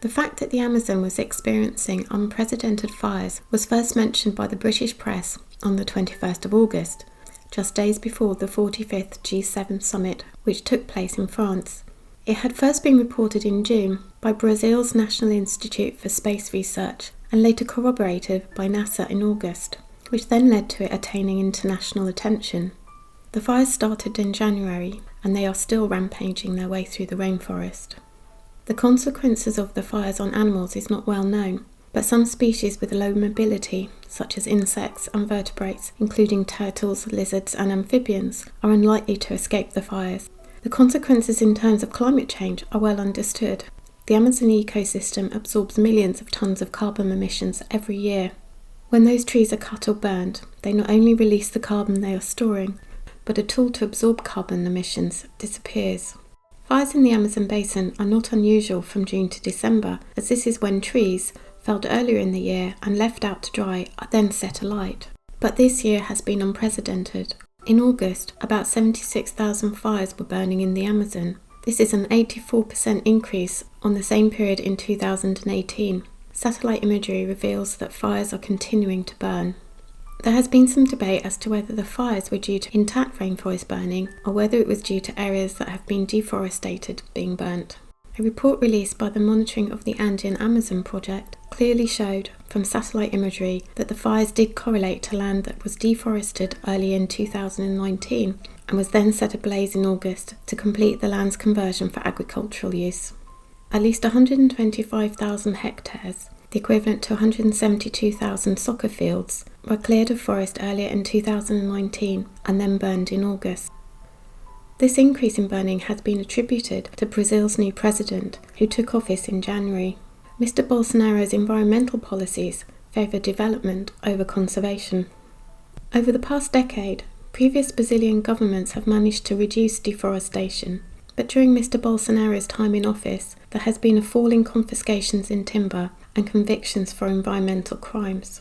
The fact that the Amazon was experiencing unprecedented fires was first mentioned by the British press on the 21st of August, just days before the 45th G7 summit, which took place in France. It had first been reported in June by Brazil's National Institute for Space Research and later corroborated by NASA in August, which then led to it attaining international attention. The fires started in January, and they are still rampaging their way through the rainforest. The consequences of the fires on animals is not well known, but some species with low mobility, such as insects and vertebrates, including turtles, lizards and amphibians, are unlikely to escape the fires. The consequences in terms of climate change are well understood. The Amazon ecosystem absorbs millions of tons of carbon emissions every year. When those trees are cut or burned, they not only release the carbon they are storing, but a tool to absorb carbon emissions disappears. Fires in the Amazon basin are not unusual from June to December, as this is when trees, felled earlier in the year and left out to dry, are then set alight. But this year has been unprecedented. In August, about 76,000 fires were burning in the Amazon. This is an 84% increase on the same period in 2018. Satellite imagery reveals that fires are continuing to burn. There has been some debate as to whether the fires were due to intact rainforest burning or whether it was due to areas that have been deforested being burnt. A report released by the Monitoring of the Andean Amazon project clearly showed from satellite imagery that the fires did correlate to land that was deforested early in 2019 and was then set ablaze in August to complete the land's conversion for agricultural use. At least 125,000 hectares, the equivalent to 172,000 soccer fields, were cleared of forest earlier in 2019 and then burned in August. This increase in burning has been attributed to Brazil's new president, who took office in January. Mr. Bolsonaro's environmental policies favour development over conservation. Over the past decade, previous Brazilian governments have managed to reduce deforestation, but during Mr. Bolsonaro's time in office, there has been a fall in confiscations in timber and convictions for environmental crimes.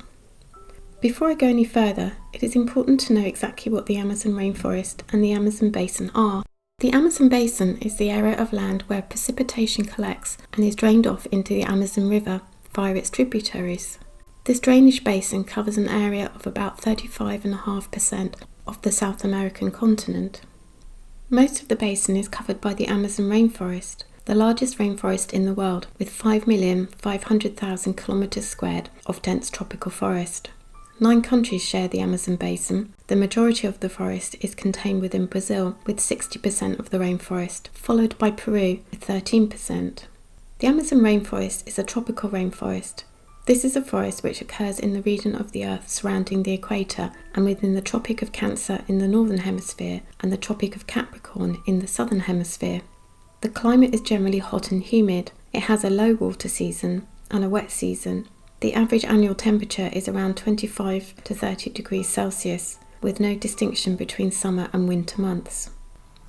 Before I go any further, it is important to know exactly what the Amazon rainforest and the Amazon basin are. The Amazon basin is the area of land where precipitation collects and is drained off into the Amazon River via its tributaries. This drainage basin covers an area of about 35.5% of the South American continent. Most of the basin is covered by the Amazon rainforest, the largest rainforest in the world, with 5,500,000 kilometers squared of dense tropical forest. 9 countries share the Amazon basin. The majority of the forest is contained within Brazil, with 60% of the rainforest, followed by Peru with 13%. The Amazon rainforest is a tropical rainforest. This is a forest which occurs in the region of the Earth surrounding the equator and within the Tropic of Cancer in the northern hemisphere and the Tropic of Capricorn in the southern hemisphere. The climate is generally hot and humid. It has a low water season and a wet season. The average annual temperature is around 25 to 30 degrees Celsius, with no distinction between summer and winter months.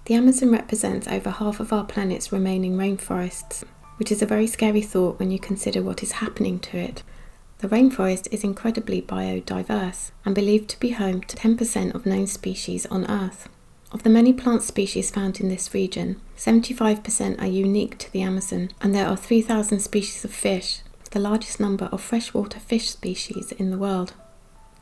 The Amazon represents over half of our planet's remaining rainforests, which is a very scary thought when you consider what is happening to it. The rainforest is incredibly biodiverse and believed to be home to 10% of known species on Earth. Of the many plant species found in this region, 75% are unique to the Amazon, and there are 3,000 species of fish, the largest number of freshwater fish species in the world.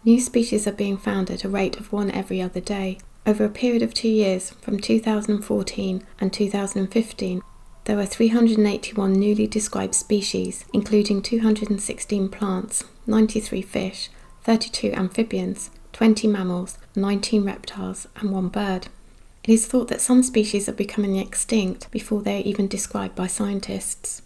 New species are being found at a rate of 1 every other day. Over a period of 2 years, from 2014 and 2015, there were 381 newly described species, including 216 plants, 93 fish, 32 amphibians, 20 mammals, 19 reptiles, and 1 bird. It is thought that some species are becoming extinct before they are even described by scientists.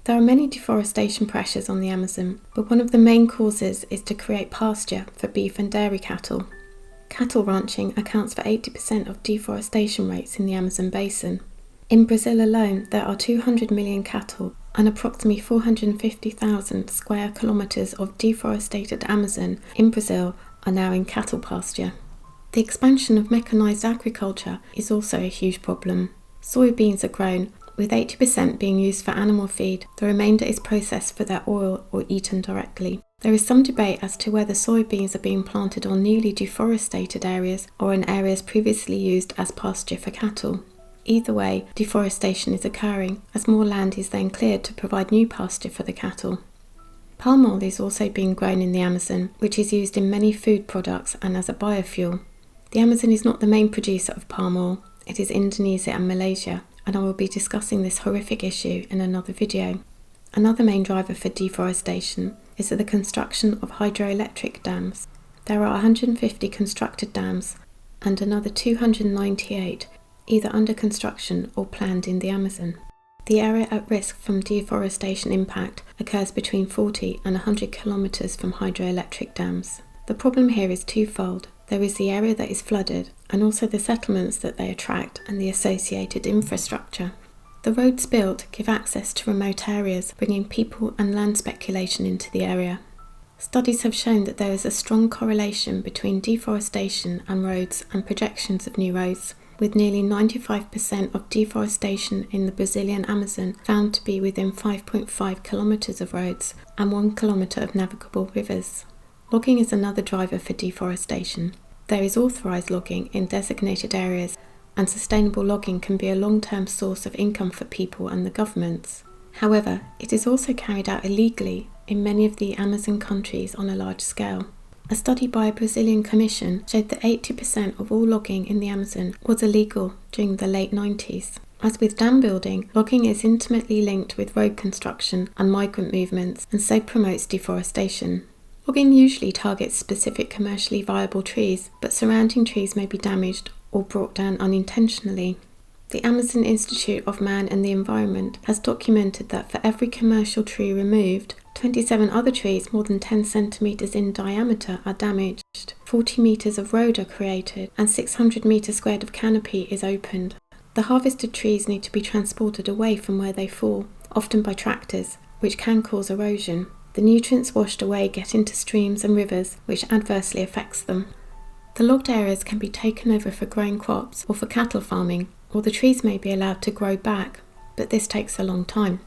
There are many deforestation pressures on the Amazon, but one of the main causes is to create pasture for beef and dairy cattle. Cattle ranching accounts for 80% of deforestation rates in the Amazon basin. In Brazil alone, there are 200 million cattle and approximately 450,000 square kilometres of deforested Amazon in Brazil are now in cattle pasture. The expansion of mechanised agriculture is also a huge problem. Soybeans are grown, with 80% being used for animal feed. The remainder is processed for their oil or eaten directly. There is some debate as to whether soybeans are being planted on newly deforested areas or in areas previously used as pasture for cattle. Either way, deforestation is occurring as more land is then cleared to provide new pasture for the cattle. Palm oil is also being grown in the Amazon, which is used in many food products and as a biofuel. The Amazon is not the main producer of palm oil, it is Indonesia and Malaysia, and I will be discussing this horrific issue in another video. Another main driver for deforestation is the construction of hydroelectric dams. There are 150 constructed dams and another 298 either under construction or planned in the Amazon. The area at risk from deforestation impact occurs between 40 and 100 kilometres from hydroelectric dams. The problem here is twofold. There is the area that is flooded and also the settlements that they attract and the associated infrastructure. The roads built give access to remote areas, bringing people and land speculation into the area. Studies have shown that there is a strong correlation between deforestation and roads and projections of new roads, with nearly 95% of deforestation in the Brazilian Amazon found to be within 5.5 kilometres of roads and 1 kilometre of navigable rivers. Logging is another driver for deforestation. There is authorised logging in designated areas, and sustainable logging can be a long-term source of income for people and the governments. However, it is also carried out illegally in many of the Amazon countries on a large scale. A study by a Brazilian commission showed that 80% of all logging in the Amazon was illegal during the late 90s. As with dam building, logging is intimately linked with road construction and migrant movements and so promotes deforestation. Logging usually targets specific commercially viable trees, but surrounding trees may be damaged or brought down unintentionally. The Amazon Institute of Man and the Environment has documented that for every commercial tree removed, 27 other trees more than 10 centimetres in diameter are damaged, 40 metres of road are created, and 600 metres squared of canopy is opened. The harvested trees need to be transported away from where they fall, often by tractors, which can cause erosion. The nutrients washed away get into streams and rivers, which adversely affects them. The logged areas can be taken over for growing crops or for cattle farming, or the trees may be allowed to grow back, but this takes a long time.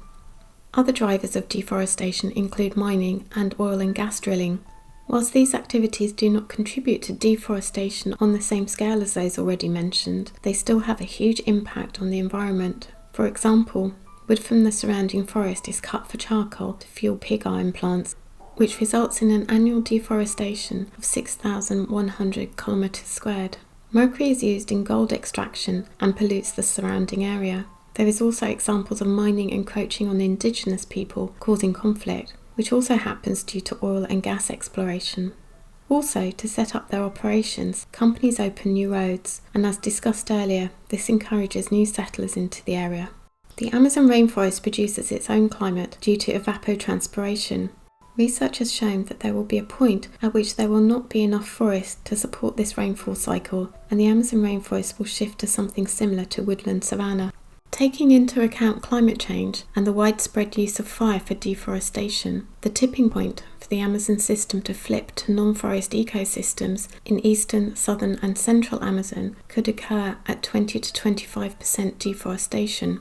Other drivers of deforestation include mining and oil and gas drilling. Whilst these activities do not contribute to deforestation on the same scale as those already mentioned, they still have a huge impact on the environment. For example, wood from the surrounding forest is cut for charcoal to fuel pig iron plants, which results in an annual deforestation of 6,100 kilometres squared. Mercury is used in gold extraction and pollutes the surrounding area. There is also examples of mining encroaching on indigenous people, causing conflict, which also happens due to oil and gas exploration. Also, to set up their operations, companies open new roads, and as discussed earlier, this encourages new settlers into the area. The Amazon rainforest produces its own climate due to evapotranspiration. Research has shown that there will be a point at which there will not be enough forest to support this rainfall cycle, and the Amazon rainforest will shift to something similar to woodland savanna. Taking into account climate change and the widespread use of fire for deforestation, the tipping point for the Amazon system to flip to non-forest ecosystems in eastern, southern and central Amazon could occur at 20 to 25% deforestation.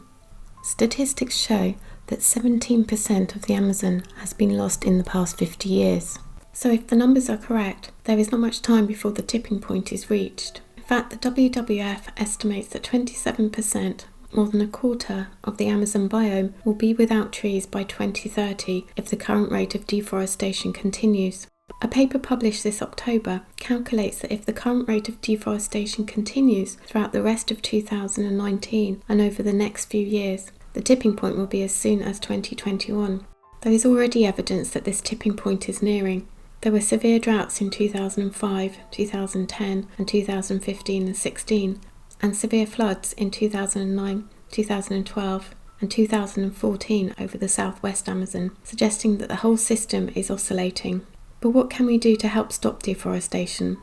Statistics show that 17% of the Amazon has been lost in the past 50 years. So if the numbers are correct, there is not much time before the tipping point is reached. In fact, the WWF estimates that 27%, more than a quarter, of the Amazon biome will be without trees by 2030 if the current rate of deforestation continues. A paper published this October calculates that if the current rate of deforestation continues throughout the rest of 2019 and over the next few years, the tipping point will be as soon as 2021. There is already evidence that this tipping point is nearing. There were severe droughts in 2005, 2010 and 2015 and 16, and severe floods in 2009, 2012 and 2014 over the southwest Amazon, suggesting that the whole system is oscillating. But what can we do to help stop deforestation?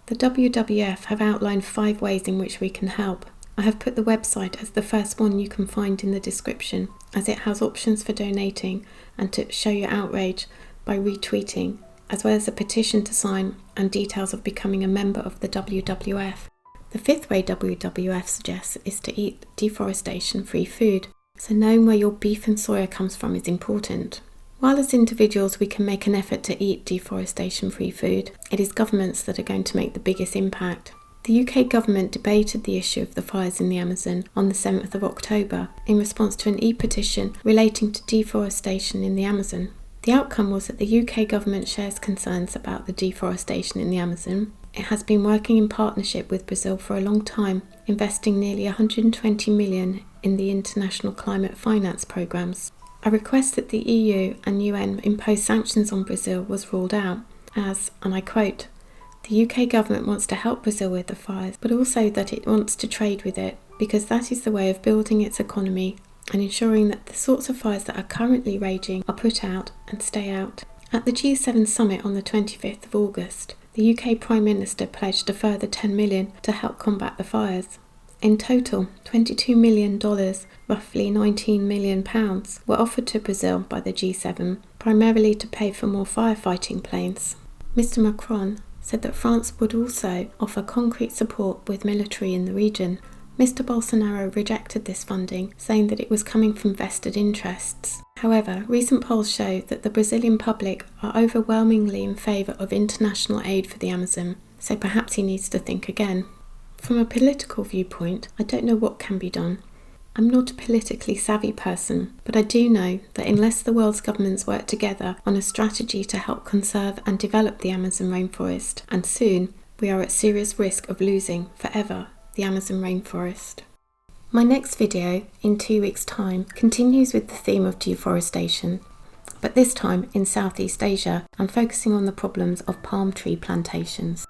The WWF have outlined 5 ways in which we can help. I have put the website as the first one you can find in the description, as it has options for donating and to show your outrage by retweeting, as well as a petition to sign and details of becoming a member of the WWF. The 5th way WWF suggests is to eat deforestation-free food, so knowing where your beef and soya comes from is important. While as individuals we can make an effort to eat deforestation-free food, it is governments that are going to make the biggest impact. The UK government debated the issue of the fires in the Amazon on the 7th of October in response to an e-petition relating to deforestation in the Amazon. The outcome was that the UK government shares concerns about the deforestation in the Amazon. It has been working in partnership with Brazil for a long time, investing nearly $120 million in the international climate finance programmes. A request that the EU and UN impose sanctions on Brazil was ruled out as, and I quote, "The UK government wants to help Brazil with the fires, but also that it wants to trade with it, because that is the way of building its economy and ensuring that the sorts of fires that are currently raging are put out and stay out." At the G7 summit on the 25th of August, the UK Prime Minister pledged a further $10 million to help combat the fires. In total, $22 million, roughly £19 million, were offered to Brazil by the G7, primarily to pay for more firefighting planes. Mr Macron said that France would also offer concrete support with military in the region. Mr Bolsonaro rejected this funding, saying that it was coming from vested interests. However, recent polls show that the Brazilian public are overwhelmingly in favour of international aid for the Amazon, so perhaps he needs to think again. From a political viewpoint, I don't know what can be done. I'm not a politically savvy person, but I do know that unless the world's governments work together on a strategy to help conserve and develop the Amazon rainforest, and soon, we are at serious risk of losing, forever, the Amazon rainforest. My next video, in 2 weeks' time, continues with the theme of deforestation, but this time in Southeast Asia and focusing on the problems of palm tree plantations.